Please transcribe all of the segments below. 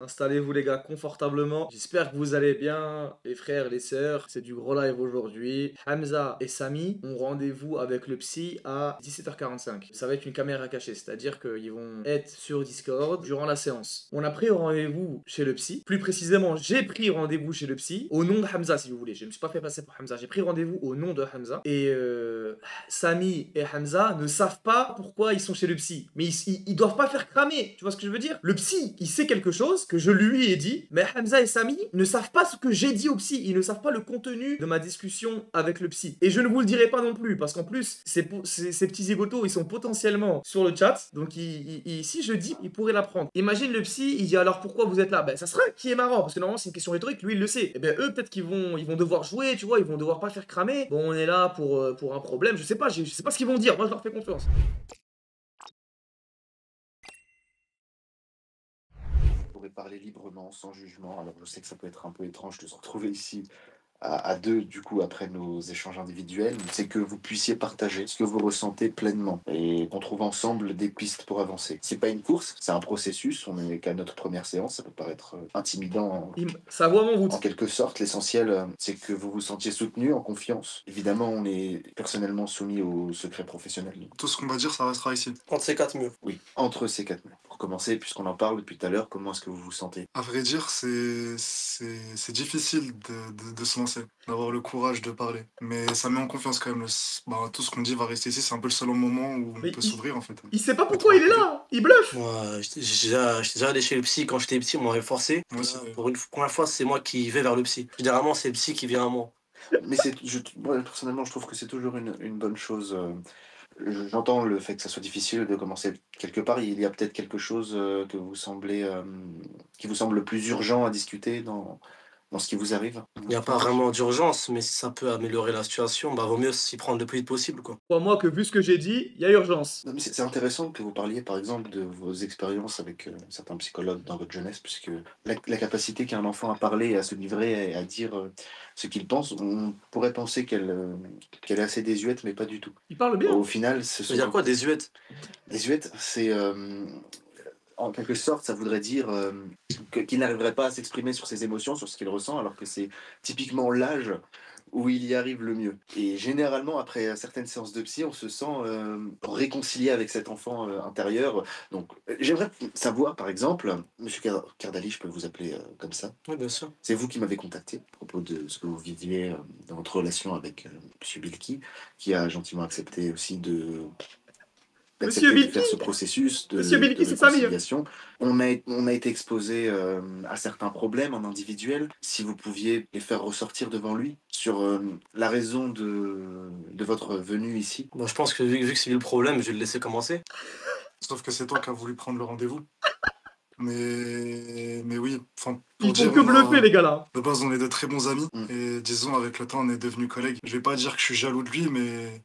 Installez-vous les gars confortablement. J'espère que vous allez bien, les frères, les sœurs. C'est du gros live aujourd'hui. Hamza et Samy ont rendez-vous avec le psy à 17h45. Ça va être une caméra cachée, c'est-à-dire qu'ils vont être sur Discord durant la séance. On a pris rendez-vous chez le psy. Plus précisément, j'ai pris rendez-vous chez le psy au nom de Hamza, si vous voulez. Je ne me suis pas fait passer pour Hamza. J'ai pris rendez-vous au nom de Hamza. Et Samy et Hamza ne savent pas pourquoi ils sont chez le psy. Mais ils doivent pas faire cramer. Tu vois ce que je veux dire? Le psy, il sait quelque chose que je lui ai dit, mais Hamza et Samy ne savent pas ce que j'ai dit au psy. Ils ne savent pas le contenu de ma discussion avec le psy. Et je ne vous le dirai pas non plus, parce qu'en plus, ces petits zigotos, ils sont potentiellement sur le chat. Donc, si je dis, ils pourraient l'apprendre. Imagine le psy, il dit alors pourquoi vous êtes là? Ben, ça sera qui est marrant, parce que normalement, c'est une question rhétorique, lui, il le sait. Et bien, eux, peut-être ils vont devoir jouer, tu vois, ils vont devoir pas faire cramer. Bon, on est là pour un problème, je sais pas ce qu'ils vont dire. Moi, je leur fais confiance. Pourrait parler librement, sans jugement. Alors je sais que ça peut être un peu étrange de se retrouver ici à deux, du coup, après nos échanges individuels, c'est que vous puissiez partager ce que vous ressentez pleinement et qu'on trouve ensemble des pistes pour avancer. C'est pas une course, c'est un processus, on n'est qu'à notre première séance, ça peut paraître intimidant Sa voix m'en en route. quelque sorte. L'essentiel, c'est que vous vous sentiez soutenu, en confiance. Évidemment, on est personnellement soumis au secret professionnel. Tout ce qu'on va dire, ça restera ici. Entre ces quatre murs. Oui, entre ces quatre murs. Pour commencer, puisqu'on en parle depuis tout à l'heure, comment est-ce que vous vous sentez? À vrai dire, c'est difficile de se lancer, d'avoir le courage de parler. Mais ça met en confiance quand même. Tout ce qu'on dit va rester ici. C'est un peu le seul moment où on Mais peut s'ouvrir en fait. Il sait pas pourquoi il est là. Il bluffe. Moi, j'étais déjà allé chez le psy quand j'étais petit, on m'avait forcé. Moi aussi, Là, d'ailleurs. pour une première fois, c'est moi qui vais vers le psy. Généralement, c'est le psy qui vient à moi. Mais moi, personnellement, je trouve que c'est toujours une bonne chose. J'entends le fait que ça soit difficile de commencer quelque part. Il y a peut-être quelque chose qui vous semble plus urgent à discuter dans ce qui vous arrive. Il n'y a pas vraiment d'urgence, mais si ça peut améliorer la situation, bah vaut mieux s'y prendre le plus vite possible, quoi. Crois-moi que vu ce que j'ai dit, il y a urgence. Non, mais c'est intéressant que vous parliez, par exemple, de vos expériences avec certains psychologues dans votre jeunesse, puisque la capacité qu'a un enfant à parler, à se livrer et à dire ce qu'il pense, on pourrait penser qu'elle est assez désuète, mais pas du tout. Il parle bien. Au final, ce Ça veut dire sont quoi, désuète? désuète, c'est en quelque sorte, ça voudrait dire qu'il n'arriverait pas à s'exprimer sur ses émotions, sur ce qu'il ressent, alors que c'est typiquement l'âge où il y arrive le mieux. Et généralement, après certaines séances de psy, on se sent réconcilié avec cet enfant intérieur. Donc, j'aimerais savoir, par exemple, Monsieur Cardali, je peux vous appeler comme ça. Oui, bien sûr. C'est vous qui m'avez contacté à propos de ce que vous viviez dans votre relation avec Monsieur Bilki, qui a gentiment accepté aussi Monsieur d'accepter de faire Bilki. ce processus Monsieur Bilki, de c'est Samy. réconciliation. On a été exposé à certains problèmes en individuel. Si vous pouviez les faire ressortir devant lui sur la raison de votre venue ici. Bon, je pense que vu que c'est lui le problème, je vais le laisser commencer. Sauf que c'est toi qui as voulu prendre le rendez-vous. Mais oui, enfin, pour Ils font dire, que bluffer, les gars là. de base, on est de très bons amis. Mm. Et disons, avec le temps, on est devenus collègues. Je vais pas dire que je suis jaloux de lui, mais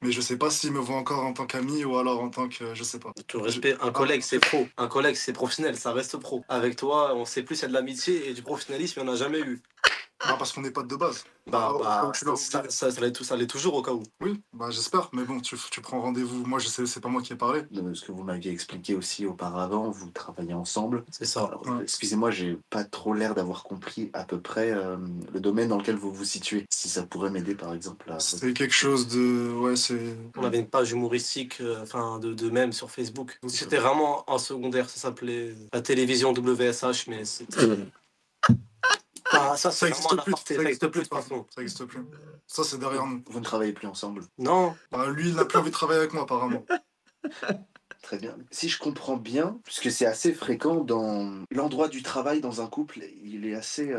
je sais pas s'il me voit encore en tant qu'ami ou alors en tant que. Je sais pas. Tout le respect, un collègue c'est pro, un collègue c'est professionnel, ça reste pro. Avec toi, on sait plus, il y a de l'amitié et du professionnalisme, il n'y en a jamais eu. Bah, parce qu'on n'est pas de base. Ça l'est toujours au cas où. Oui, bah j'espère, mais bon, tu prends rendez-vous. Moi, je sais, c'est pas moi qui ai parlé. De ce que vous m'aviez expliqué aussi auparavant, vous travaillez ensemble. C'est ça. Alors, Ouais. excusez-moi, j'ai pas trop l'air d'avoir compris à peu près le domaine dans lequel vous vous situez. Si ça pourrait m'aider, par exemple, à... C'est quelque chose de. Ouais, c'est. On avait une page humoristique, de mèmes sur Facebook. C'était vraiment en secondaire, ça s'appelait la télévision WSH, mais c'était. Ça Ça c'est vraiment existe un plus. aparté, ça existe plus de toute façon. Ça existe plus. Ça, c'est derrière nous. Vous ne travaillez plus ensemble. Non, Bah, lui, il n'a plus envie de travailler avec moi, apparemment. Très bien. Si je comprends bien, puisque c'est assez fréquent dans l'endroit du travail dans un couple, il est assez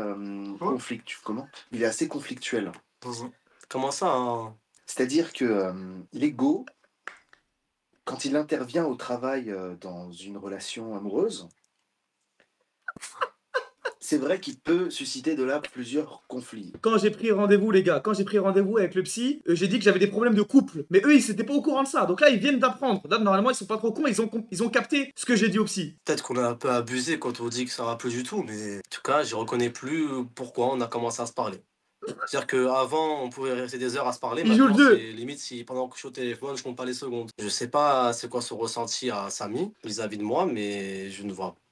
conflictuel. Comment? Il est assez conflictuel. comment ça, hein? C'est-à-dire que l'ego, quand il intervient au travail dans une relation amoureuse, c'est vrai qu'il peut susciter de là plusieurs conflits. Quand j'ai pris rendez-vous, les gars, quand j'ai pris rendez-vous avec le psy, j'ai dit que j'avais des problèmes de couple. Mais eux, ils s'étaient pas au courant de ça. Donc là, ils viennent d'apprendre. Là, normalement, ils sont pas trop cons. Ils ont capté ce que j'ai dit au psy. Peut-être qu'on a un peu abusé quand on dit que ça va plus du tout, mais en tout cas, je reconnais plus pourquoi on a commencé à se parler. C'est-à-dire qu'avant, on pouvait rester des heures à se parler. Il joue le Maintenant, 2. c'est limite si pendant que je suis au téléphone, je compte pas les secondes. Je sais pas c'est quoi son ressenti à Samy vis-à-vis de moi, mais je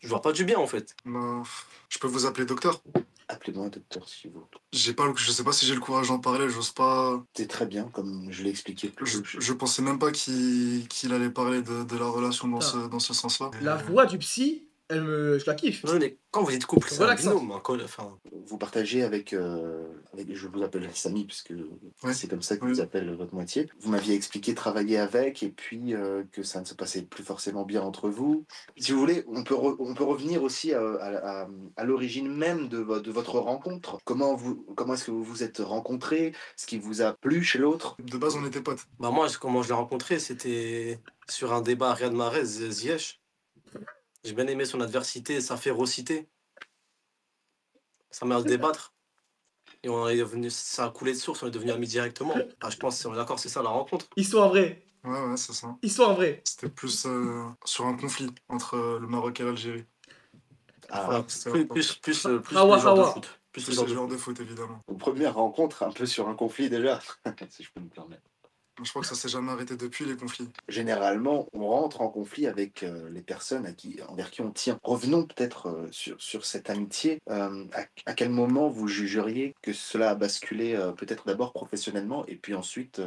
vois pas du bien en fait. Bah, je peux vous appeler docteur. Appelez-moi docteur si vous. Je sais pas si j'ai le courage d'en parler, j'ose pas. C'est très bien, comme je l'ai expliqué plus tôt. Je pensais même pas qu'il allait parler de la relation Putain. dans ce sens-là. La voix du psy, je la kiffe. Non, mais quand vous dites couple, c'est un Relaxant. binôme. Enfin, Vous partagez avec, je vous appelle Samy, puisque Ouais. c'est comme ça que Oui. vous appelle votre moitié. Vous m'aviez expliqué travailler avec, et puis que ça ne se passait plus forcément bien entre vous. Si vous voulez, on peut revenir aussi à l'origine même de votre rencontre. Comment est-ce que vous vous êtes rencontrés? Ce qui vous a plu chez l'autre? De base, on était potes. bah moi, comment je l'ai rencontré, c'était sur un débat à Riyad Mahrez, Ziyech. J'ai bien aimé son adversité et sa férocité. Ça m'a à se débattre. Et on est devenu, ça a coulé de source, on est devenu amis directement. Ah, je pense, on est d'accord, c'est ça la rencontre. Histoire vraie. Ouais, c'est ça. Histoire vraie. C'était plus sur un conflit entre le Maroc et l'Algérie. Ah, Voilà, c'était plus Hawa, les joueurs de Hawa. foot. Plus les Plus joueurs les de joueurs foot. de foot, évidemment. vos premières rencontres un peu sur un conflit déjà, si je peux me permettre. Je crois que ça s'est jamais arrêté depuis les conflits. Généralement, on rentre en conflit avec les personnes envers qui on tient. Revenons peut-être sur cette amitié. À quel moment vous jugeriez que cela a basculé peut-être d'abord professionnellement et puis ensuite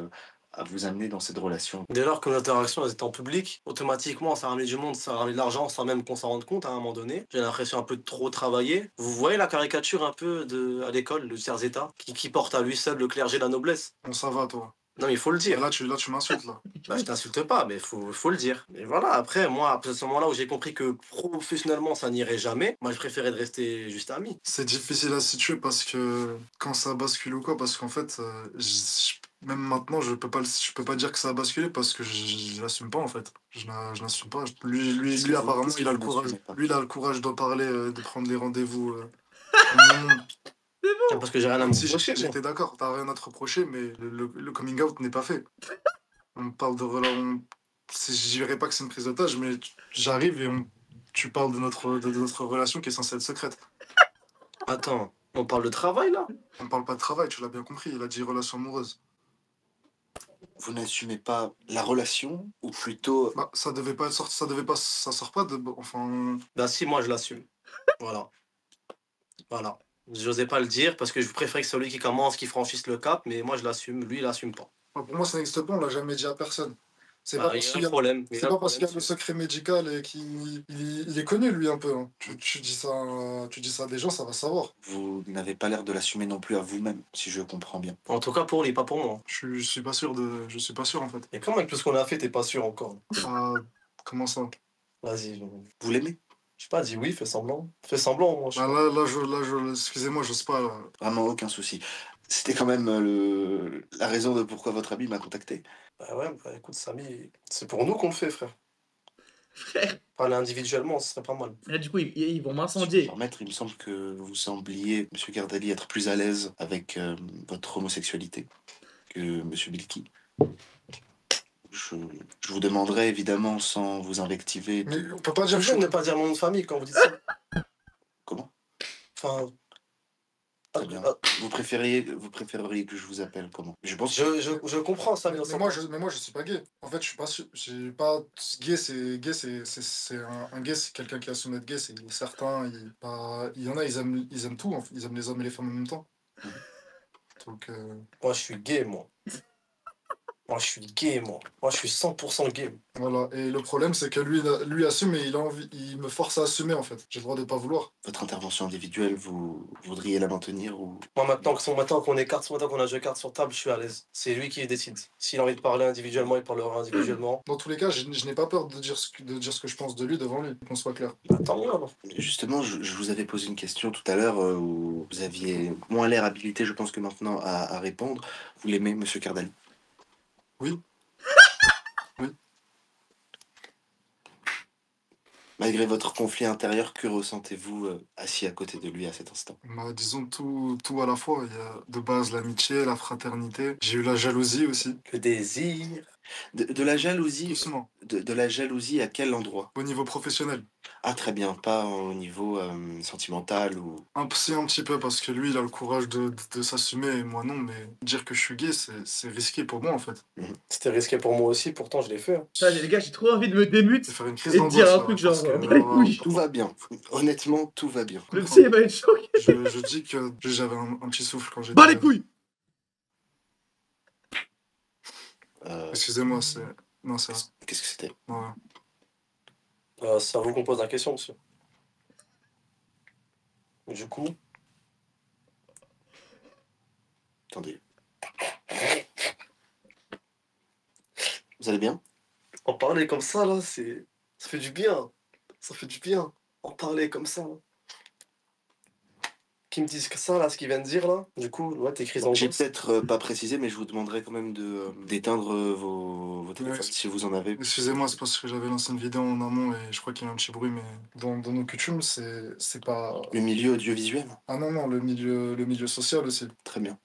à vous amener dans cette relation? Dès lors que nos interactions elles étaient en public, automatiquement ça ramène du monde, ça ramène de l'argent sans même qu'on s'en rende compte à un moment donné. J'ai l'impression un peu de trop travailler. Vous voyez la caricature un peu à l'école, le tiers-état, qui porte à lui seul le clergé de la noblesse. Bon, ça va, toi. Non, mais il faut le dire. Là, tu m'insultes, là. Bah, je t'insulte pas, mais faut le dire. Et voilà, après, moi, à ce moment-là où j'ai compris que professionnellement ça n'irait jamais, moi je préférais de rester juste ami. C'est difficile à situer parce que quand ça bascule ou quoi, parce qu'en fait, même maintenant, je peux pas dire que ça a basculé parce que je l'assume pas, en fait. Je n'assume pas. Lui, apparemment, il a le courage. Lui, il a le courage d'en parler, de prendre les rendez-vous. Parce que j'ai rien à me Si reprocher, moi. j'étais d'accord, t'as rien à te reprocher, mais le coming out n'est pas fait. On parle de relation. Je dirais pas que c'est une prise d'otage, mais j'arrive et tu parles de notre relation qui est censée être secrète. Attends, on parle de travail là? On parle pas de travail, tu l'as bien compris, il a dit relation amoureuse. Vous n'assumez pas la relation ou plutôt Bah, ça devait pas être sorti, ça sort pas de. Enfin. Bah si, moi je l'assume. Voilà. Voilà. J'osais pas le dire parce que je préférais que celui qui commence, qui franchisse le cap, mais moi je l'assume, lui il l'assume pas. Pour moi, ça n'existe pas, on l'a jamais dit à personne. C'est Bah, pas il parce y a qu'il un y a. problème. C'est pas parce qu'il y a le secret médical et qu'il est connu, lui, un peu. Hein. Tu dis ça à des gens, ça va savoir. vous n'avez pas l'air de l'assumer non plus à vous-même, si je comprends bien? En tout cas pour lui, pas pour moi. Je suis pas sûr en fait. Et comment avec tout ce qu'on a fait, t'es pas sûr encore? Ah, comment ça? Vas-y. Vous l'aimez? Je sais pas, dis oui, fais semblant. Fais semblant, moi. Bah, excusez-moi, j'ose pas. Là. Vraiment aucun souci. C'était quand même la raison de pourquoi votre ami m'a contacté. Bah ouais, bah écoute, Samy, c'est pour nous qu'on le fait, frère. Frère. Parler individuellement, ce serait pas mal. Là, du coup, ils vont Si je peux me m'incendier. permettre, il me semble que vous sembliez, Monsieur Gardali, être plus à l'aise avec votre homosexualité que Monsieur Bilki. Je vous demanderai évidemment, sans vous invectiver, Mais on peut pas dire Je que ne pas dire mon nom de famille quand vous dites ça. Comment? Enfin, Très bien. Vous préféreriez que je vous appelle comment? Je pense je comprends ça, mais moi, je suis pas gay. En fait, je suis pas sûr. J'ai pas gay. C'est un gay, c'est quelqu'un qui assume être gay. C'est certain. Il y en a, ils aiment tout. Hein. Ils aiment les hommes et les femmes en même temps. Donc, moi je suis gay, moi. Moi je suis gay, moi. Moi je suis 100% gay. voilà. Et le problème, c'est que lui assume et il a envie. Il me force à assumer en fait. J'ai le droit de pas vouloir. votre intervention individuelle, vous voudriez la maintenir ou... Moi maintenant qu'on est cartes, maintenant qu'on a joué cartes sur table, je suis à l'aise. C'est lui qui décide. S'il a envie de parler individuellement, il parlera individuellement. Dans tous les cas, je n'ai pas peur de dire ce que je pense de lui devant lui. Qu'on soit clair. Bah, tant mieux alors. Justement, je vous avais posé une question tout à l'heure où vous aviez moins l'air habilité, je pense que maintenant, à répondre. Vous l'aimez, Monsieur Cardali? Oui. Oui. Malgré votre conflit intérieur, que ressentez-vous assis à côté de lui à cet instant? Bah, disons tout à la fois. Il y a de base l'amitié, la fraternité. J'ai eu la jalousie aussi. Le désir. De la jalousie, Doucement. de la jalousie à quel endroit? Au niveau professionnel. Ah très bien, pas au niveau, sentimental ou Si, un petit peu, parce que lui, il a le courage de s'assumer et moi non, mais dire que je suis gay, c'est risqué pour moi en fait. C'était risqué pour moi aussi, pourtant je l'ai fait, hein. Putain, les gars, j'ai trop envie de me Je démute vais faire une crise et de dire d'angoisse un là, truc parce genre, que bah les couilles. tout va bien. Honnêtement, tout va bien. Le psy, il va être choqué. je dis que j'avais un petit souffle quand j'étais Bah les jeune. couilles. Excusez-moi, c'est... Non, c'est... Qu'est-ce que c'était? Ouais. C'est à vous qu'on pose la question, monsieur. Du coup, Attendez. Vous allez bien? en parler comme ça, là, ça fait du bien. Ça fait du bien. En parler comme ça, là. Qui me disent que ça, là, ce qu'ils viennent de dire, là. Du coup, ouais, t'es crises J'ai d'angoisse. peut-être pas précisé, mais je vous demanderai quand même d'éteindre vos téléphones Ouais. si vous en avez. Excusez-moi, c'est parce que j'avais lancé une vidéo en amont et je crois qu'il y a un petit bruit, mais dans nos coutumes, c'est pas... Le milieu audiovisuel? Ah non, non, le milieu social aussi. Très bien.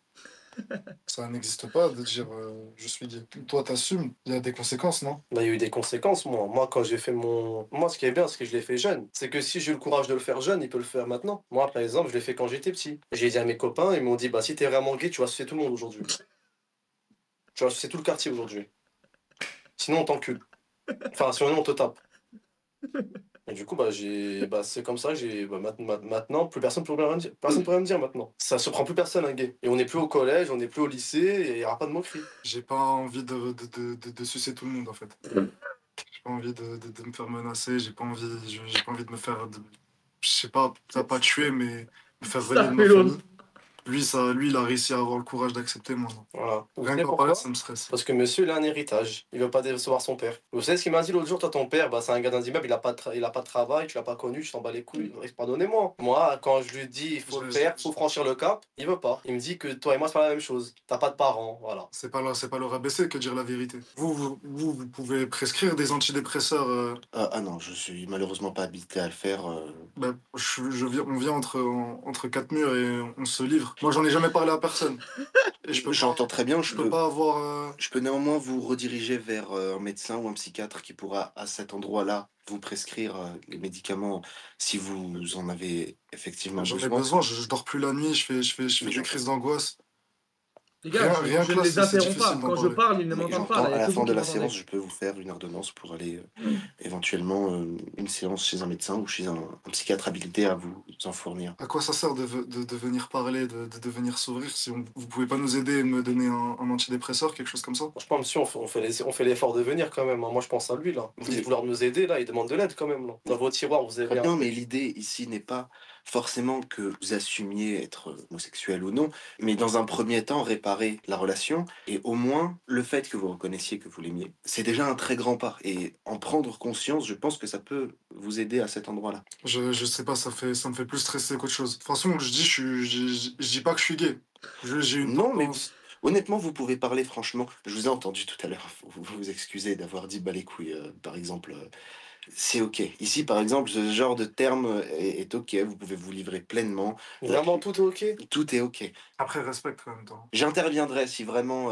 Ça n'existe pas de dire je suis gay. Toi, t'assumes, il y a des conséquences, non? Bah, il y a eu des conséquences, moi. Moi, quand j'ai fait mon... Moi, ce qui est bien, c'est que je l'ai fait jeune. C'est que si j'ai eu le courage de le faire jeune, il peut le faire maintenant. Moi, par exemple, je l'ai fait quand j'étais petit. J'ai dit à mes copains, ils m'ont dit, bah, si t'es vraiment gay, tu vas sucer tout le monde aujourd'hui. Tu vas sucer tout le quartier aujourd'hui. Sinon, on t'encule. Enfin, sinon, on te tape. Et du coup, c'est comme ça, maintenant, plus personne ne peut rien me dire. Personne peut rien me dire maintenant. Ça surprend plus personne, un gay. Et on n'est plus au collège, on n'est plus au lycée, et il n'y aura pas de moquerie. J'ai pas envie de sucer tout le monde, en fait. J'ai pas envie de me faire menacer, j'ai pas envie de me faire... je sais pas, pas tuer, mais me faire Ça renier de ma fait l'autre. famille. Lui, il a réussi à avoir le courage d'accepter, moi. Non. Voilà. Vous Rien savez qu'en pourquoi? parler, ça me stresse. Parce que monsieur, il a un héritage. Il veut pas décevoir son père. Vous savez ce qu'il m'a dit l'autre jour? Toi, ton père, bah, c'est un gars d'un immeuble, il a pas de travail, tu l'as pas connu, tu t'en bats les couilles. Pardonnez-moi. Moi, quand je lui dis il faut le faire, faut franchir le cap, il veut pas. Il me dit que toi et moi, c'est pas la même chose. T'as pas de parents, voilà. C'est pas le rabaisser que dire la vérité. Vous pouvez prescrire des antidépresseurs. Ah non, je suis malheureusement pas habilité à le faire. On vient entre quatre murs et on se livre. Moi, j'en ai jamais parlé à personne. Et J'entends très bien, je peux pas avoir. je peux néanmoins vous rediriger vers un médecin ou un psychiatre qui pourra, à cet endroit-là, vous prescrire les médicaments si vous en avez effectivement J'en ai besoin. besoin, je dors plus la nuit, je fais Mais des j'entends. crises d'angoisse. Les gars, Rien je que ne là, les c'est interromps difficile pas. d'en Quand je parler. parle, ils ne Mais m'entendent pas. j'entends, Là, il à y a la que fin vous de qui la m'entendez. séance, je peux vous faire une ordonnance pour aller éventuellement une séance chez un médecin ou chez un psychiatre habilité à vous en fournir. À quoi ça sert de venir parler, de venir s'ouvrir si vous pouvez pas nous aider et me donner un antidépresseur, quelque chose comme ça? Franchement, monsieur, on fait l'effort de venir quand même, hein. Moi, je pense à lui, là. Vous dites vouloir nous aider, là, il demande de l'aide quand même, là. Dans vos tiroirs, vous avez Très un bien, mais truc. l'idée ici n'est pas forcément que vous assumiez être homosexuel ou non, mais dans un premier temps, réparer la relation, et au moins le fait que vous reconnaissiez que vous l'aimiez, c'est déjà un très grand pas. Et en prendre conscience, je pense que ça peut vous aider à cet endroit-là. Je sais pas, ça me fait plus stresser qu'autre chose. De toute façon, je dis pas que je suis gay. J'ai une Non, mais tendance. honnêtement, vous pouvez parler franchement. Je vous ai entendu tout à l'heure vous excuser d'avoir dit bah les couilles, par exemple. C'est OK. Ici, par exemple, ce genre de terme est OK. Vous pouvez vous livrer pleinement. Vraiment, tout est OK? Tout est OK. Après, respecte en même temps. J'interviendrai si vraiment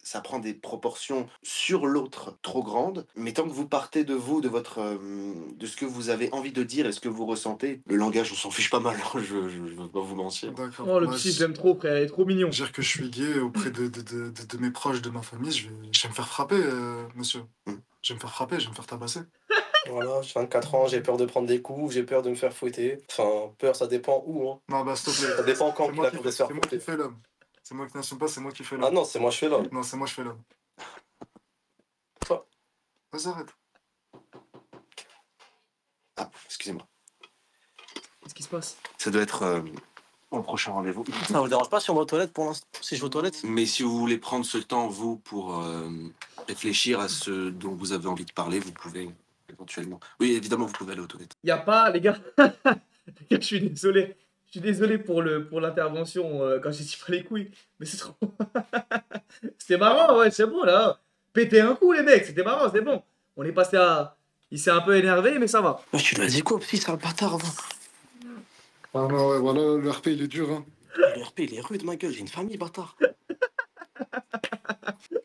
ça prend des proportions sur l'autre trop grandes, mais tant que vous partez de vous, de ce que vous avez envie de dire et ce que vous ressentez, le langage, on s'en fiche pas mal, hein, je veux pas vous mentir. D'accord. Oh, le Bah, psy, je l'aime trop, frère. Il est trop mignon. dire que je suis gay auprès de mes proches, de ma famille, je vais me faire frapper, monsieur. Hmm. Je vais me faire frapper, je vais me faire tabasser. Voilà, j'ai 24 ans, j'ai peur de prendre des coups, j'ai peur de me faire fouetter. Enfin, peur, ça dépend où, hein. Non, bah, s'il te plaît. Ça dépend quand C'est qu'il moi a qui peur de se faire c'est moi qui fouetter. fais l'homme. C'est moi qui n'assume pas, c'est moi qui fais Ah l'homme. non, c'est moi, je fais l'homme. Non, c'est moi, je fais l'homme. Toi. Vas-y, arrête. Ah, excusez-moi. Qu'est-ce qui se passe? Ça doit être au prochain rendez-vous. Ça vous dérange pas si on va aux toilettes pour l'instant? Si je vais aux toilettes? Mais si vous voulez prendre ce temps, vous, pour réfléchir à ce dont vous avez envie de parler, vous pouvez éventuellement. Oui, évidemment, vous pouvez aller aux toilettes. Y a pas, les gars. Les gars, je suis désolé. Je suis désolé pour l'intervention quand j'ai dit pas les couilles. Mais c'est trop. C'était marrant, ouais, c'est bon là. Pétez un coup, les mecs. C'était marrant, c'est bon. On est passé à. Il s'est un peu énervé, mais ça va. Tu lui as dit quoi, petit, c'est un bâtard, va. Ah non, ouais, voilà, le RP, il est dur, hein. Le RP, il est rude, ma gueule, j'ai une famille, bâtard.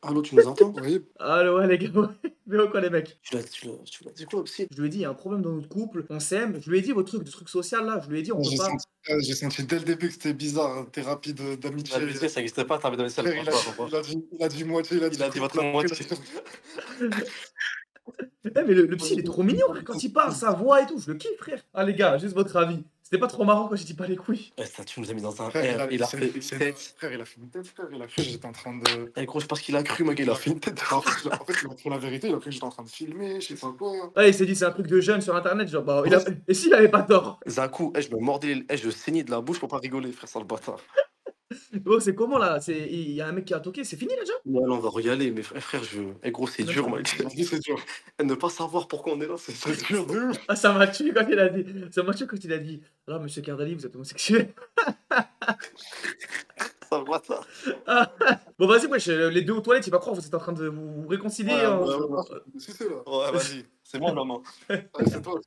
Allô, tu nous entends? Oui, Allô, ouais, les gars, ouais. Mais quoi, les mecs? Tu l'as dit quoi, psy? Je lui ai dit, il y a un problème dans notre couple, on s'aime. Je lui ai dit, votre truc, de truc social, là, je lui ai dit, on peut pas. j'ai senti dès le début que c'était bizarre, hein, thérapie d'amitié. La business, ça n'existait pas, t'avais donné ça le Frère, franchement. il a dit moitié, il a dit Il a dit couple, votre après, moitié. Eh, mais le psy, il est trop mignon, frère, quand il parle, sa voix et tout, je le kiffe, frère. Ah, les gars, juste votre avis. C'était pas trop marrant quand j'ai dit pas les couilles. Eh, ça, tu nous as mis dans un Frère, R, il a fait une tête. Frère, il a fait une tête, frère. Il a cru que j'étais en train de. Eh, gros, je pense qu'il a cru, mon gars, il a fait une tête. En fait, pour la vérité, il a cru que j'étais en train de filmer, je sais pas quoi. Ouais, il s'est dit, c'est un truc de jeune sur internet, genre, bah, et s'il avait pas tort? Zakou, eh, je me mordais, je saignais de la bouche pour pas rigoler, frère, sale bâtard. Oh, c'est comment là? Il y a un mec qui a toqué, c'est fini là déjà? Ouais, là, on va y aller, mais frère, Eh, gros, c'est dur, mec. Vas-y, c'est dur. Ne pas savoir pourquoi on est là, c'est dur de ouf. Ah, ça m'a tué quand il a dit. Ça m'a tué quand il a dit. Là, monsieur Cardali, vous êtes homosexuel. Sale bâtard. Ah. Bon, vas-y, wesh, les deux aux toilettes, il va croire, vous êtes en train de vous réconcilier. Ouais, en- ouais, Si, c'est là. Ouais, vas-y, c'est moi, maman. Allez, c'est toi.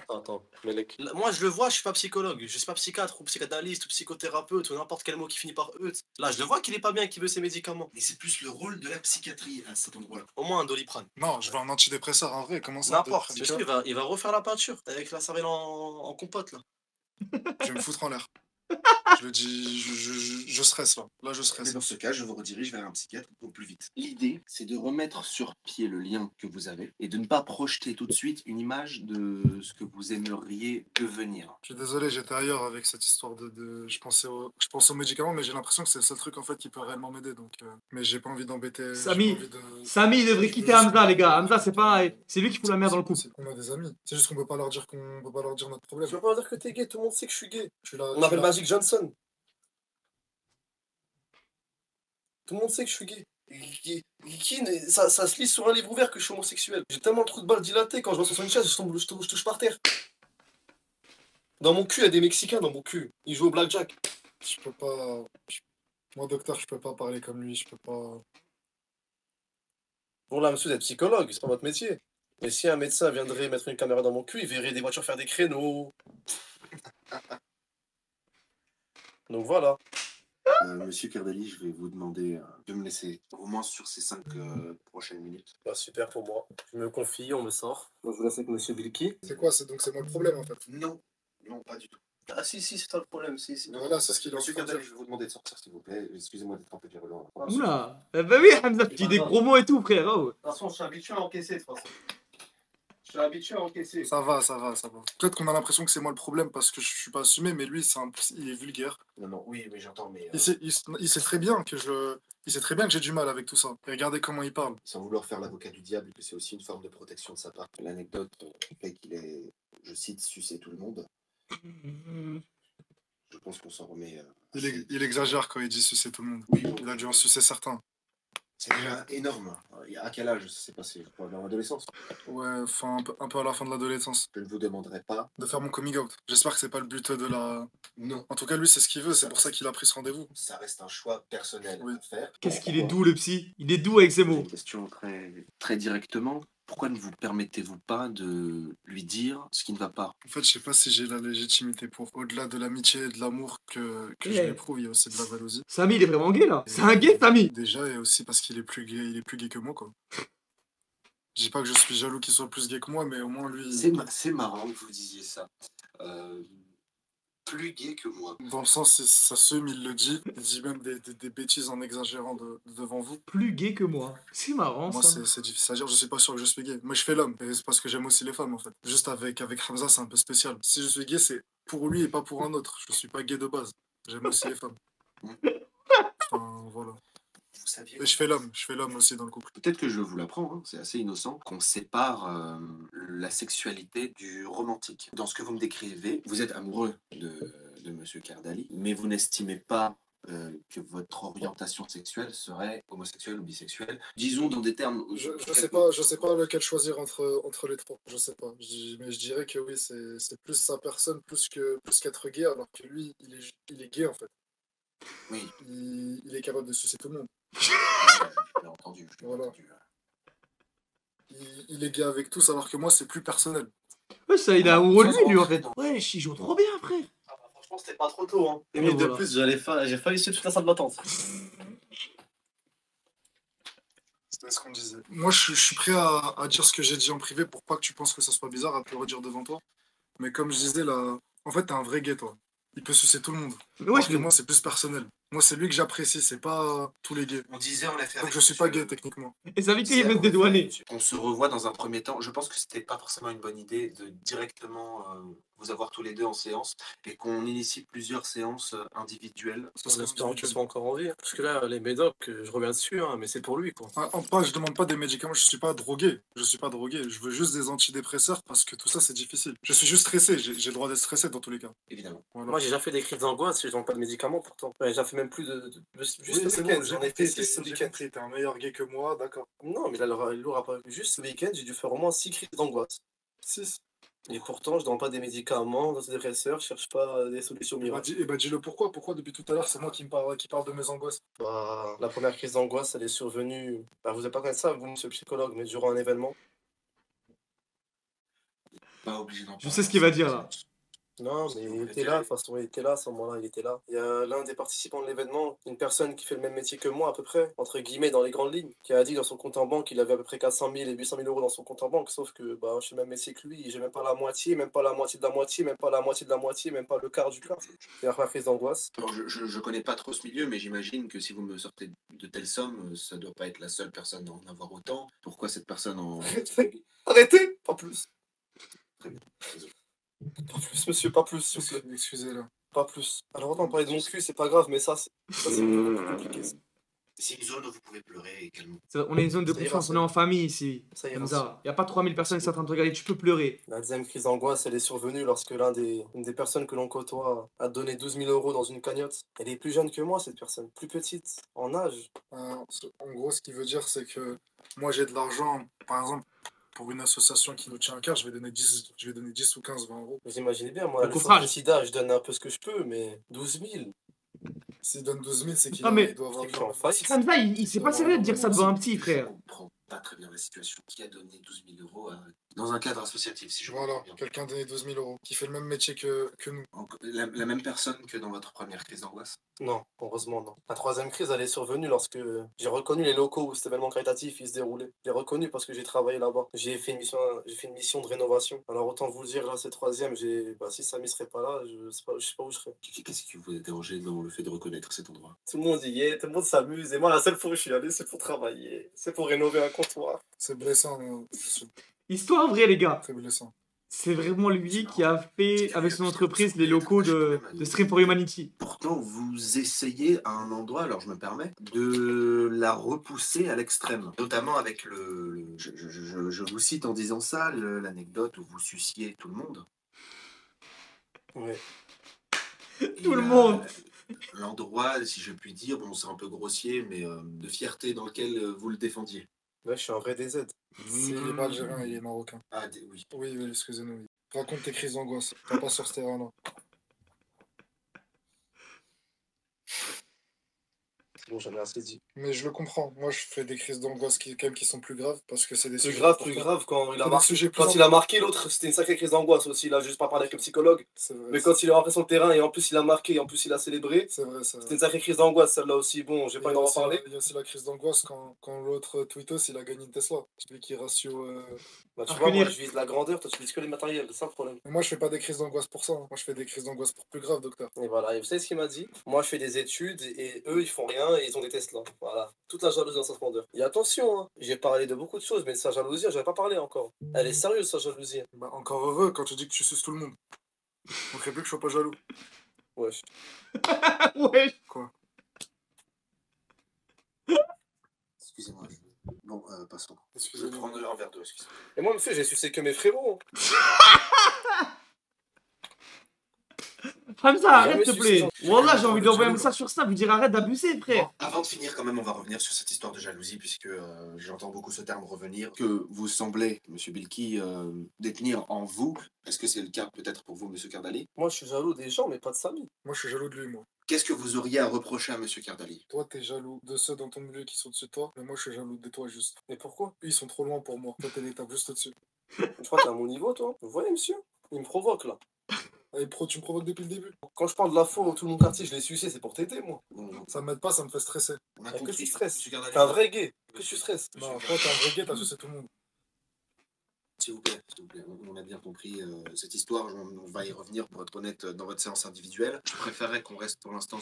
Attends, Melek. Moi, je le vois, je suis pas psychologue. Je suis pas psychiatre ou psychanalyste ou psychothérapeute ou n'importe quel mot qui finit par E. Là, je le vois qu'il est pas bien, qu'il veut ses médicaments. Mais c'est plus le rôle de la psychiatrie à cet endroit-là. Au moins un doliprane. Non, je veux un antidépresseur en vrai. Comment ça? N'importe. Tu sais, il va refaire la peinture avec la cervelle en compote, là. Je vais me foutre en l'air. Je le dis, je stresse là. Là, je Mais stresse. dans ce cas, je vous redirige vers un psychiatre au plus vite. L'idée, c'est de remettre sur pied le lien que vous avez et de ne pas projeter tout de suite une image de ce que vous aimeriez devenir. Je suis désolé, j'étais ailleurs avec cette histoire je pensais aux médicaments, mais j'ai l'impression que c'est le seul truc en fait qui peut réellement m'aider. Donc, mais j'ai pas envie d'embêter. j'ai Samy. pas envie de- Samy, il devrait quitter Hamza, les gars. Hamza, c'est pareil. C'est lui qui fout la merde dans le couple. C'est qu'on a des amis. C'est juste qu'on peut pas leur dire notre problème. Je veux pas dire que t'es gay, tout le monde sait que je suis gay. Je suis là. On m'appelle Magic Johnson. Tout le monde sait que je suis gay. Ça se lit sur un livre ouvert que je suis homosexuel. J'ai tellement le trou de balle dilaté, quand je m'assois sur une chaise, je touche par terre. Dans mon cul, il y a des Mexicains dans mon cul. Ils jouent au blackjack. Je peux pas. Moi, docteur, je peux pas parler comme lui. Je peux pas. Bon là, monsieur, vous êtes psychologue, c'est pas votre métier. Mais si un médecin viendrait mettre une caméra dans mon cul, il verrait des voitures faire des créneaux. Donc voilà. Monsieur Cardali, je vais vous demander de me laisser au moins sur ces 5 prochaines minutes. Bah, super pour moi. Je me confie, on me sort. Moi, je vous laisse avec monsieur Bilky. C'est quoi? Donc c'est moi le problème en fait. Non, non, pas du tout. Ah si, c'est toi le problème, si. Voilà, c'est ce qu'il est en Monsieur train de Cardali, dire. je vais vous demander de sortir, s'il vous plaît. Excusez-moi d'être un peu virulent. Oula. Bah oui, Hamza, tu dis des gros mots et tout, frère. Oh. De toute façon, je suis habitué à encaisser, de toute façon. Je suis habitué à encaisser. Ça va. Peut-être qu'on a l'impression que c'est moi le problème parce que je suis pas assumé, mais lui, il est vulgaire. Non, oui, mais j'entends, mais Il sait très bien que j'ai du mal avec tout ça. Et regardez comment il parle. sans vouloir faire l'avocat du diable, que c'est aussi une forme de protection de sa part. L'anecdote fait qu'il est, je cite, sucé tout le monde. Je pense qu'on s'en remet. Il exagère quand il dit sucer tout le monde. Oui, bon, Il a dû en sucer certains. c'est déjà énorme. À quel âge ça s'est passé? Dans l'adolescence. Ouais, enfin, un peu à la fin de l'adolescence. Je ne vous demanderai pas. De faire mon coming out. J'espère que c'est pas le but de la. Non. En tout cas, lui, c'est ce qu'il veut, c'est pour ça qu'il a pris ce rendez-vous. Ça reste un choix personnel Oui. à faire. Qu'est-ce qu'il est doux, le psy. Il est doux avec ses J'ai mots. une question très directement. Pourquoi ne vous permettez-vous pas de lui dire ce qui ne va pas? En fait, je sais pas si j'ai la légitimité pour. Au-delà de l'amitié et de l'amour que je Ouais. lui éprouve, il y a aussi de la jalousie. Samy, il est vraiment gay là. C'est un gay, Samy. Déjà, et aussi parce qu'il est plus gay que moi, quoi. Je dis pas que je suis jaloux qu'il soit plus gay que moi, mais au moins lui. C'est marrant que vous disiez ça. Plus gay que moi. Dans le sens, il s'assume, il le dit. Il dit même des bêtises en exagérant devant vous. Plus gay que moi. C'est marrant, Moi, ça. c'est difficile à dire. Je suis pas sûr que je suis gay. Moi, je fais l'homme. Et c'est parce que j'aime aussi les femmes, en fait. Juste avec Hamza, c'est un peu spécial. Si je suis gay, c'est pour lui et pas pour un autre. Je suis pas gay de base. J'aime aussi les femmes. Enfin, voilà. Vous saviez. Et je fais l'homme aussi dans le couple. Peut-être que je vous l'apprends, hein, c'est assez innocent, qu'on sépare la sexualité du romantique. Dans ce que vous me décrivez, vous êtes amoureux de Monsieur Cardali, mais vous n'estimez pas que votre orientation sexuelle serait homosexuelle ou bisexuelle. Disons dans des termes... Je sais pas lequel choisir entre les trois. Je sais pas. Mais je dirais que oui, c'est plus sa personne plus qu'être gay, alors que lui, il est gay en fait. Oui, Il est capable de sucer tout le monde. je l'ai entendu. Voilà. Il est gay avec tous, alors que moi, c'est plus personnel. Ouais, ça, il est amoureux de lui, en fait. Ouais, il joue trop bien, frère. Ah bah, franchement, c'était pas trop tôt. Hein. Et Une minute de voilà. plus, j'ai failli suivre toute la salle d'attente. C'est ce qu'on disait. Moi, je suis prêt à dire ce que j'ai dit en privé pour pas que tu penses que ça soit bizarre à te le redire devant toi. Mais comme je disais, là, en fait, t'es un vrai gay, toi. Il peut sucer tout le monde. Mais ouais, Alors que moi, c'est plus personnel. Moi, c'est lui que j'apprécie, c'est pas tous les gays. On disait, on l'a fait Donc, avec je suis pas monsieur- gay, techniquement. Et ça fait qu'il veut se on l'a fait dédouaner. avec monsieur. On se revoit dans un premier temps. Je pense que c'était pas forcément une bonne idée de directement vous avoir tous les deux en séance et qu'on initie plusieurs séances individuelles. Ça En serait espérant qu'il individuel. soit encore en vie. Parce que là, les médocs, je reviens dessus, hein, mais c'est pour lui, quoi. Je demande pas des médicaments, je suis pas drogué. Je suis pas drogué. Je veux juste des antidépresseurs parce que tout ça, c'est difficile. Je suis juste stressé. J'ai le droit d'être stressé dans tous les cas. Évidemment. Voilà. Moi, j'ai déjà fait des crises d'angoisse, je prends pas de médicaments pourtant. Ouais, j'ai déjà fait même plus juste Oui, ce c'est week-end, bon, j'ai j'en ai compris, fait 6 ce j'ai week-end. compris. T'es un meilleur gay que moi, d'accord. Non, mais là, il l'aura pas. Juste ce week-end, j'ai dû faire au moins 6 crises d'angoisse. 6. Et pourtant, je ne donne pas des médicaments, d'antidépresseurs, je cherche pas des solutions miracles. Dis-le pourquoi. Pourquoi depuis tout à l'heure, c'est moi qui parle de mes angoisses. Bah, la première crise d'angoisse, elle est survenue. Bah, vous n'avez pas connaître ça, vous, monsieur le psychologue, mais durant un événement. Pas obligé d'en Je parler. sais ce qu'il va dire là. Non, Si mais vous il était préférez. là, de toute façon, il était là, à ce moment-là, il était là. Il y a l'un des participants de l'événement, une personne qui fait le même métier que moi, à peu près, entre guillemets, dans les grandes lignes, qui a dit dans son compte en banque qu'il avait à peu près 400 000 et 800 000 euros dans son compte en banque, sauf que bah, je fais le même métier que lui, j'ai même pas la moitié, même pas la moitié de la moitié, même pas la moitié de la moitié, même pas le quart du quart. C'est la première crise d'angoisse. Alors, je connais pas trop ce milieu, mais j'imagine que si vous me sortez de telles sommes, ça doit pas être la seule personne à en avoir autant. Pourquoi cette personne en... Arrêtez! Pas plus. Très bien. Désolé. Pas plus, monsieur, pas plus, s'il vous plaît. Excusez-le. Pas plus. Alors, autant parler de mon cul, c'est pas grave, mais ça, c'est beaucoup plus compliqué. Ça. C'est une zone où vous pouvez pleurer et calmement. On est une zone de Ça ira, confiance, ça on est en ira. famille ici. Ça ira, Hamza. Y a pas 3000 personnes qui sont en train de te regarder, tu peux pleurer. La deuxième crise d'angoisse, elle est survenue lorsque une des personnes que l'on côtoie a donné 12 000 euros dans une cagnotte. Elle est plus jeune que moi, cette personne, plus petite, en âge. En gros, ce qu'il veut dire, c'est que moi, j'ai de l'argent, par exemple, pour une association qui nous tient à cœur, je vais donner 10 ou 15, 20 euros. Vous imaginez bien, moi, Le le coffrage. centre SIDA, je donne un peu ce que je peux, mais 12 000. S'il donne 12 000, c'est qu'il Ah, mais- il doit avoir C'est que je suis en faillite. Hamza, c'est pas sérieux de dire ça devant un petit, Je frère. comprends pas très bien la situation. Qui a donné 12 000 euros dans un cadre associatif, si je Voilà, comprends bien. quelqu'un a donné 12 000 euros, qui fait le même métier que nous. La même personne que dans votre première crise d'angoisse. Non, heureusement non. La troisième crise, elle est survenue lorsque j'ai reconnu les locaux où cet événement caritatif il se déroulait. J'ai reconnu parce que j'ai travaillé là-bas. J'ai fait une mission de rénovation. Alors autant vous le dire, là, c'est troisième, si Samy serait pas là, je sais pas où je serais. Qu'est-ce qui vous a dérangé dans le fait de reconnaître cet endroit? Tout le monde y est, tout le monde s'amuse. Et moi, la seule fois où je suis allé, c'est pour travailler. C'est pour rénover un comptoir. C'est blessant, c'est Histoire vraie, les gars. très blessant. C'est vraiment lui qui a fait, avec son entreprise, les locaux de Stream for Humanity. Pourtant, vous essayez à un endroit, alors je me permets, de la repousser à l'extrême. Notamment avec je vous cite en disant ça, l'anecdote où vous suciez tout le monde. Ouais. Tout le monde. L'endroit, si je puis dire, bon, c'est un peu grossier, mais de fierté dans lequel vous le défendiez. Ouais, je suis un vrai DZ. Il est pas algérien, il est marocain. Ah, oui. Oui, excusez-nous. Oui. Raconte tes crises d'angoisse. Pas sur ce terrain-là. C'est bon, j'en ai assez dit. Mais je le comprends. Moi, je fais des crises d'angoisse qui sont plus graves parce que c'est des Plus sujets grave, importants. quand il a C'est des marqué. sujets plus Quand il a marqué l'autre, c'était une sacrée crise d'angoisse aussi. Il a juste pas parlé avec le psychologue. C'est vrai. Mais quand il est rentré sur le terrain et en plus il a marqué et en plus il a célébré, C'est vrai. c'était une sacrée crise d'angoisse celle-là aussi. Bon, j'ai pas envie d'en reparler. Il y a aussi la crise d'angoisse quand l'autre Tweetos, il a gagné une Tesla. Celui qui ratio. Bah, tu À vois, moi retenir. je vise la grandeur, toi tu vises que les matériels, c'est ça le problème. Mais moi, je fais pas des crises d'angoisse pour ça. Moi, je fais des crises d'angoisse pour plus grave, docteur. Et voilà, et vous savez ce qu'il m'a dit? Moi je fais des études et eux ils font rien et ils ont des Tesla. Voilà, toute la jalousie dans sa splendeur. Et attention, hein, j'ai parlé de beaucoup de choses, mais de sa jalousie, j'avais pas parlé encore. Elle est sérieuse sa jalousie. Bah, encore heureux quand tu dis que tu suces tout le monde. On ferait plus que je sois pas jaloux. Wesh. Ouais. Quoi? Excusez-moi. Bon, passons. Je vais Excusez-moi. prendre un verre d'eau, excusez-moi. Et moi monsieur, j'ai sucé que mes frérots. Hamza, arrête, Jamais s'il te sucé plaît. sans- Wallah, j'ai envie d'envoyer un message sur Snap, lui dire arrête d'abuser, frère. Avant de finir, quand même, on va revenir sur cette histoire de jalousie, puisque j'entends beaucoup ce terme revenir, que vous semblez, Monsieur Bilki, détenir en vous. Est-ce que c'est le cas peut-être pour vous, Monsieur Kardali? Moi je suis jaloux des gens, mais pas de Samy. Moi, je suis jaloux de lui, moi. Qu'est-ce que vous auriez à reprocher à Monsieur Kardali? Toi, t'es jaloux de ceux dans ton milieu qui sont dessus de toi, mais moi, je suis jaloux de toi juste. Mais pourquoi? Eux, ils sont trop loin pour moi. Toi, t'es l'étape juste au-dessus. Je crois que t'es à mon niveau, toi. Vous voyez, monsieur? Il me provoque, là. Allez, pro, tu me provoques depuis le début. Quand je parle de la faux, tout mon quartier, je l'ai sucé, c'est pour t'aider, moi. Bon, Ça m'aide pas, ça me fait stresser. on a Que compris. tu stresses. Monsieur Gardali. T'es un vrai gay. Que tu stresses. Non, toi, t'es un vrai gay, t'as sucé tout le monde. S'il vous plaît, s'il vous plaît, on a bien compris cette histoire, on va y revenir pour être honnête dans votre séance individuelle. Je préférerais qu'on reste pour l'instant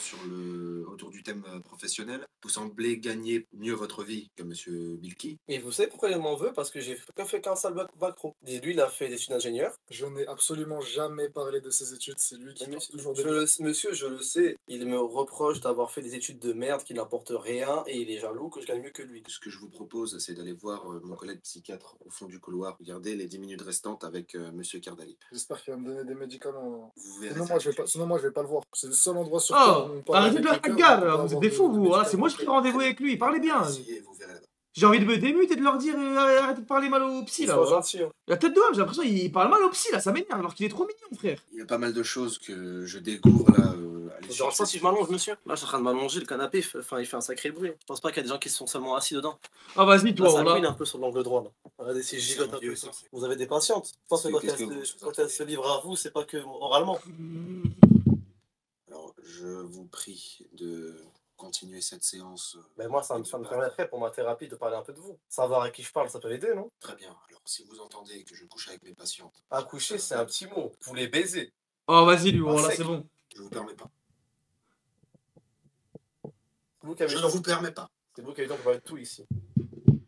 autour du thème professionnel. Vous semblez gagner mieux votre vie que Monsieur Bilki. Et vous savez pourquoi il m'en veut? Parce que j'ai fait qu'un seul bac pro. Et lui, il a fait des études d'ingénieur. Je n'ai absolument jamais parlé de ses études, c'est lui qui Mais parle toujours de monsieur, je le sais, il me reproche d'avoir fait des études de merde qui n'apportent rien et il est jaloux que je gagne mieux que lui. Ce que je vous propose, c'est d'aller voir mon collègue psychiatre au fond du couloir. Regardez les 10 minutes restantes avec Monsieur Kardali. J'espère qu'il va me donner des médicaments. Vous verrez. Sinon, moi, je vais pas le voir. C'est le seul endroit sur Oh, terre où on parle arrêtez de avec la le cœur, on peut bagarre, pas vous êtes avoir des de fous, vous. Voilà, c'est médicaments. moi qui ai rendez-vous avec lui, parlez bien. Asseyez, vous verrez là-bas. J'ai envie de me démuter et de leur dire arrêtez de parler mal au psy là. Sois Voilà. gentil. Hein. La tête de homme, j'ai l'impression qu'il parle mal au psy là, ça m'énerve alors qu'il est trop mignon, frère. Il y a pas mal de choses que je découvre là. À Ça l'échelle. te dérange pas si je m'allonge, monsieur? Là, je suis en train de m'allonger, le canapé, enfin, il fait un sacré bruit. Je pense pas qu'il y a des gens qui sont seulement assis dedans. Ah, vas-y, Là, toi, ça voilà. couine un peu sur l'angle droit. Là. Regardez si je gigote un peu. Ça. Vous avez des patientes. Je pense que quand elle se livre à vous, c'est pas que oralement. Alors, je vous prie de continuer cette séance. Mais moi, ça me permettrait pour ma thérapie de parler un peu de vous. Savoir à qui je parle, ça peut aider, non? Très bien. Alors, si vous entendez que je couche avec mes patientes, Accoucher, c'est un petit mot. Vous les baisez. Oh, vas-y, lui, voilà, sec. c'est bon. je vous permets pas. C'est vous qui avez Je ne vous permets pas. C'est vous qui avez le temps de parler de tout ici.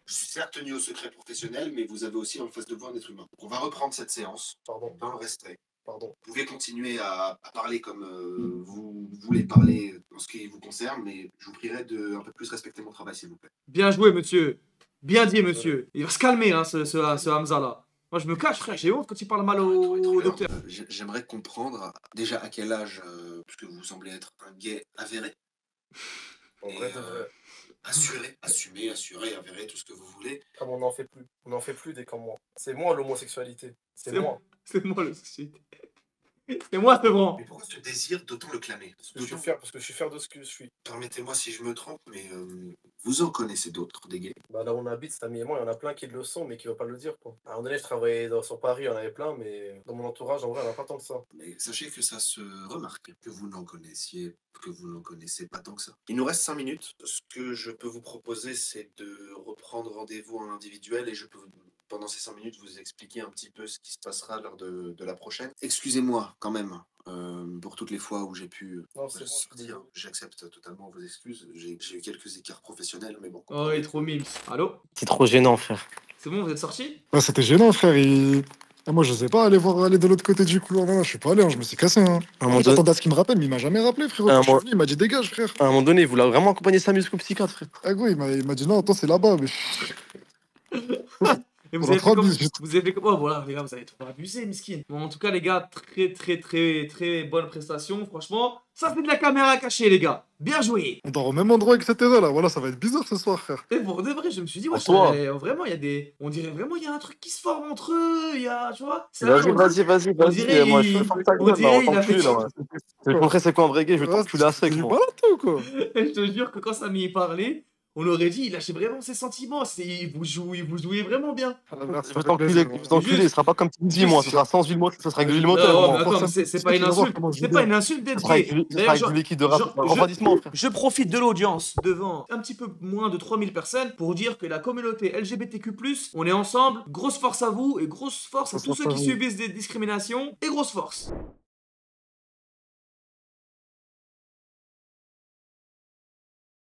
Je suis certes tenu au secret professionnel, mais vous avez aussi en face de vous un être humain. Donc, on va reprendre cette séance Pardon, dans le restreint. pardon. Vous pouvez continuer à parler comme vous voulez parler en ce qui vous concerne, mais je vous prierai de un peu plus respecter mon travail, s'il vous plaît. Bien joué, monsieur. Bien dit, monsieur. Il va se calmer, hein, ce Hamza là. Moi, je me cache, frère, j'ai honte quand il parle mal au docteur. J'aimerais comprendre déjà à quel âge, puisque vous semblez être un gay avéré, En vrai, de vrai. assuré, assumé, assuré, avéré, tout ce que vous voulez. Comme on n'en fait plus. On n'en fait plus des comme moi. C'est moi l'homosexualité. C'est moi. C'est moi le souci. C'est moi ce grand. Mais pourquoi ce désir d'autant le clamer? Parce que je suis fier de ce que je suis. Permettez-moi si je me trompe, mais vous en connaissez d'autres, des gays? Bah là où on habite, Samy et moi, il y en a plein qui le sont, mais qui ne veulent pas le dire, quoi. À un moment donné, je travaillais sur Paris, il y en avait plein, mais dans mon entourage, en vrai, il n'y en a pas tant que ça. Mais sachez que ça se remarque, que vous n'en connaissiez, que vous n'en connaissez pas tant que ça. Il nous reste 5 minutes. Ce que je peux vous proposer, c'est de reprendre rendez-vous en individuel et je peux, pendant ces 5 minutes, vous expliquer un petit peu ce qui se passera lors de la prochaine. Excusez-moi quand même pour toutes les fois où j'ai pu Non, c'est bon, sortir. J'accepte totalement vos excuses. J'ai eu quelques écarts professionnels, mais bon. Oh, il est trop mimes. Allô? C'est trop gênant, frère. C'est bon, vous êtes sortis? Ouais, c'était gênant, frère. Ah, moi, je sais pas aller de l'autre côté du couloir. Non, je suis pas allé, hein, je me suis cassé. Hein. À un moment J'attendais à ce qu'il me rappelle, mais il m'a jamais rappelé, frérot. À un Quand je suis moment- venu, il m'a dit dégage, frère. À un moment donné, vous l'avez vraiment accompagné Samy jusqu'au psychiatre, frère. Ah, gros, il m'a dit non, attends, c'est là-bas. Mais... Et vous On a avez fait trop comme... abusé. Vous avez fait comme... Oh, voilà, les gars, vous avez trop abusé, miskin. Bon, en tout cas, les gars, très bonne prestation. Franchement, ça, c'est de la caméra cachée, les gars. Bien joué. On dort au même endroit, etc. Là, voilà, ça va être bizarre ce soir, frère. Et pour de vrai, je me suis dit, ouais, Toi. vraiment, il y a des... On dirait vraiment, il y a un truc qui se forme entre eux. Il y a, tu vois... c'est Vas-y, vrai, on- vas-y, on dirait, Moi, je il- suis comme ta on gueule, dirait, là, il a on fait- t'encule, là, ouais. Je vais te montrer c'est quoi un vrai gay, je vais t'enculer à sec, Tu moi. malade, toi, ou quoi? Et je te jure que quand Samy est parlé, on aurait dit, il lâchait vraiment ses sentiments. Il vous jouait vraiment bien. Ah, Je vais t'enculer, ce sera pas comme tu me dis, moi, ce sera sans huile moteur, ce sera avec de l'huile Non, moteur, mais moi. attends, mais c'est pas une insulte. C'est pas une insulte Ce d'être sera avec gay. du D'ailleurs, liquide de refroidissement, frère. je profite de l'audience devant un petit peu moins de 3000 personnes pour dire que la communauté LGBTQ+, on est ensemble. Grosse force à vous et grosse force à tous ceux qui subissent des discriminations et grosse force.